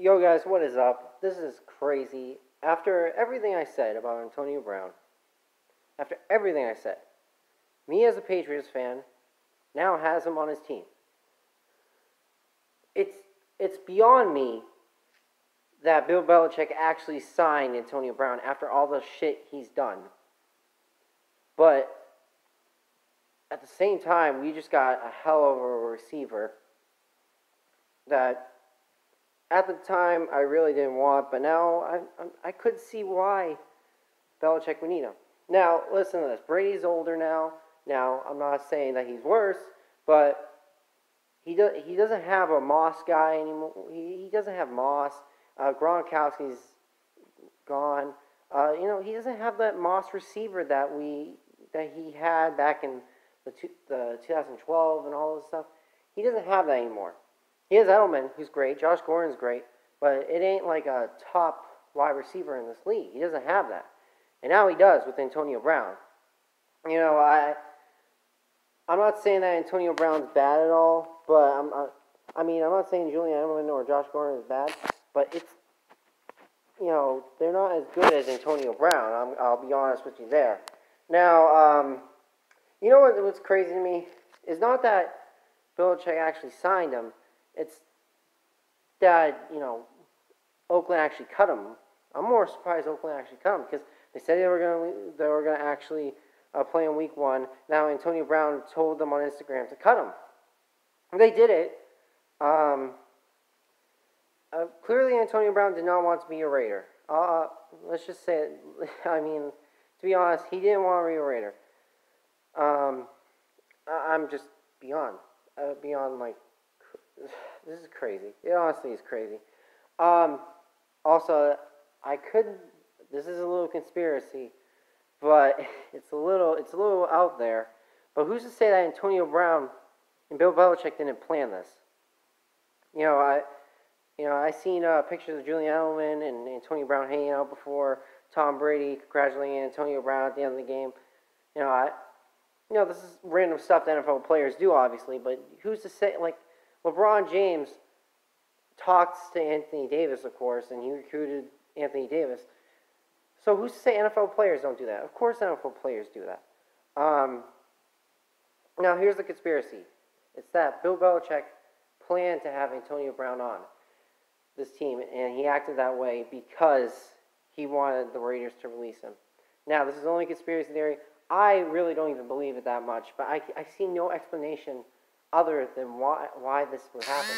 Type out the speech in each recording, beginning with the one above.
Yo guys, what is up? This is crazy. After everything I said about Antonio Brown, after everything I said, me as a Patriots fan now has him on his team. It's beyond me that Bill Belichick actually signed Antonio Brown after all the shit he's done. But at the same time, we just got a hell of a receiver that at the time I really didn't want, but now I could see why Belichick would need him. Now, listen to this. Brady's older now. Now, I'm not saying that he's worse, but he doesn't have a Moss guy anymore. He doesn't have Moss. Gronkowski's gone. He doesn't have that Moss receiver that he had back in the 2012 and all this stuff. He doesn't have that anymore. He has Edelman, who's great. Josh Gordon's great, but it ain't like a top wide receiver in this league. He doesn't have that, and now he does with Antonio Brown. I'm not saying that Antonio Brown's bad at all, but I'm not saying Julian Edelman or Josh Gordon is bad, but it's, they're not as good as Antonio Brown. I'll be honest with you there. Now, what's crazy to me is not that Belichick actually signed him. It's that, Oakland actually cut him. I'm more surprised Oakland actually cut him because they said they were going to actually play in week 1. Now Antonio Brown told them on Instagram to cut him. They did it. Clearly Antonio Brown did not want to be a Raider. Let's just say it. To be honest, he didn't want to be a Raider. I'm just beyond this is crazy. It honestly is crazy. Also, this is a little conspiracy, but it's a little out there. But who's to say that Antonio Brown and Bill Belichick didn't plan this? I seen pictures of Julian Edelman and Antonio Brown hanging out before Tom Brady congratulating Antonio Brown at the end of the game. This is random stuff that NFL players do, obviously, but who's to say, LeBron James talks to Anthony Davis, of course, and he recruited Anthony Davis. So who's to say NFL players don't do that? Of course NFL players do that. Now, here's the conspiracy. It's that Bill Belichick planned to have Antonio Brown on this team, and he acted that way because he wanted the Raiders to release him. Now, this is only a conspiracy theory. I really don't even believe it that much, but I see no explanation other than why this would happen.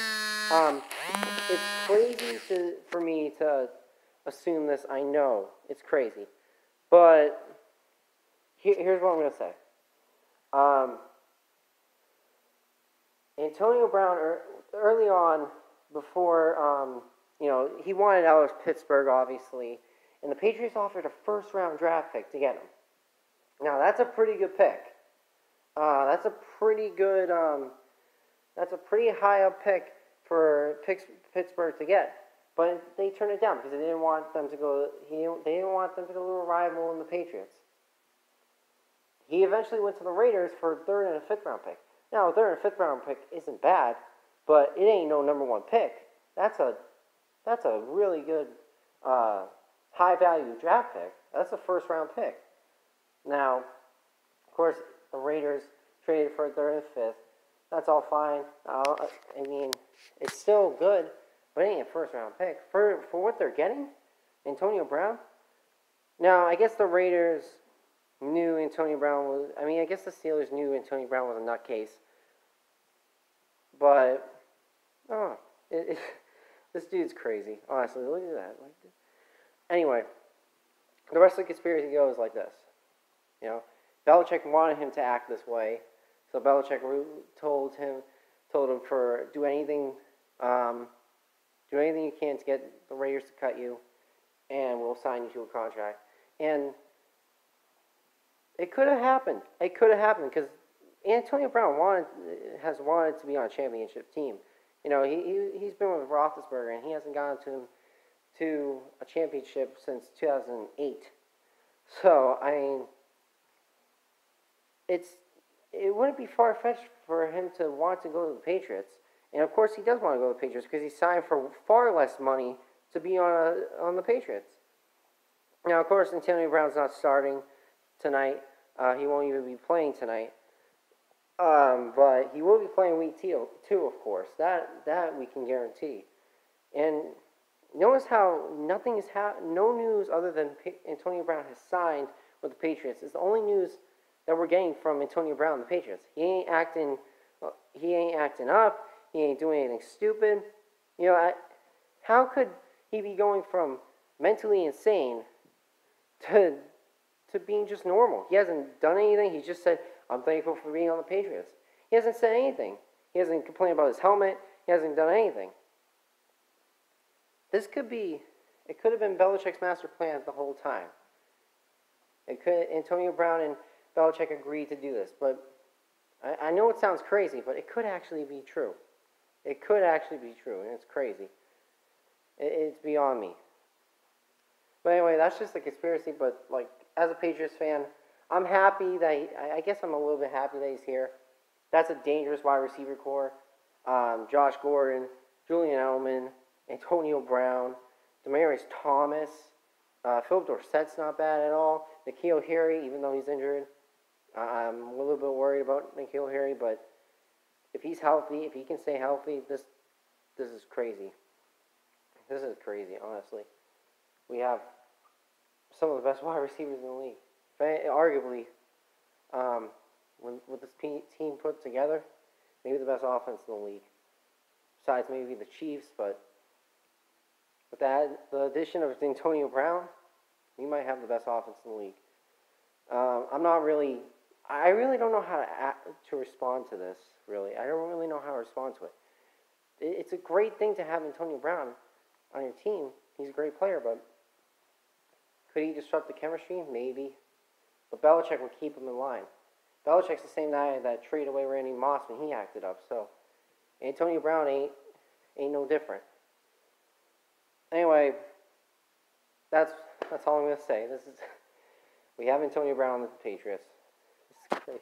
It's crazy for me to assume this. I know it's crazy, but here's what I'm going to say. Antonio Brown, early on, before, he wanted out of Pittsburgh, obviously, and the Patriots offered a first-round draft pick to get him. Now, that's a pretty good pick. That's a pretty high up pick for Pittsburgh to get. But they turned it down because they didn't want them to go. They didn't want them to go to a rival in the Patriots. He eventually went to the Raiders for a 3rd and a 5th round pick. Now, a 3rd and 5th round pick isn't bad, but it ain't no number 1 pick. That's a really good high value draft pick. That's a 1st round pick. Now, of course, the Raiders traded for a 3rd and 5th. That's all fine. It's still good, but it ain't a 1st round pick. For what they're getting, Antonio Brown. Now, I guess the Raiders knew Antonio Brown was... I guess the Steelers knew Antonio Brown was a nutcase. But, this dude's crazy. Honestly, look at that. Anyway, the rest of the conspiracy goes like this. Belichick wanted him to act this way, so Belichick told him for do anything you can to get the Raiders to cut you, and we'll sign you to a contract. And it could have happened. It could have happened because Antonio Brown has wanted to be on a championship team. He's been with Roethlisberger, and he hasn't gotten to a championship since 2008. So it wouldn't be far-fetched for him to want to go to the Patriots And of course, he does want to go to the Patriots because he signed for far less money to be on the Patriots. Now, of course, Antonio Brown's not starting tonight. He won't even be playing tonight. But he will be playing week two, of course. That we can guarantee. And notice how nothing is no news other than Antonio Brown has signed with the Patriots. It's the only news that we're getting from Antonio Brown and the Patriots. He ain't acting up. He ain't doing anything stupid. You know, how could he be going from mentally insane to being just normal? He hasn't done anything. He just said, I'm thankful for being on the Patriots. He hasn't said anything. He hasn't complained about his helmet. He hasn't done anything. It could have been Bellichek's master plan the whole time. Antonio Brown and Bellicheck agreed to do this, but I know it sounds crazy, but it could actually be true. It could actually be true, and it's crazy. It's beyond me. But anyway, that's just a conspiracy, but like, as a Patriots fan, I'm happy that I guess I'm a little bit happy that he's here. That's a dangerous wide receiver core. Josh Gordon, Julian Edelman, Antonio Brown, Demaryius Thomas, Philip Dorsett's not bad at all. N'Keal Harry, even though he's injured, I'm a little bit worried about N'Keal Harry, but if he's healthy, if he can stay healthy, this is crazy. This is crazy, honestly. We have some of the best wide receivers in the league. Arguably, with this team put together, maybe the best offense in the league. Besides maybe the Chiefs, but with the addition of Antonio Brown, we might have the best offense in the league. I really don't know how to respond to this, really. I don't really know how to respond to it. It's a great thing to have Antonio Brown on your team. He's a great player, but could he disrupt the chemistry? Maybe. But Belichick would keep him in line. Belichick's the same guy that traded away Randy Moss when he acted up, so Antonio Brown ain't no different. Anyway, that's all I'm gonna say. We have Antonio Brown with the Patriots. This is crazy.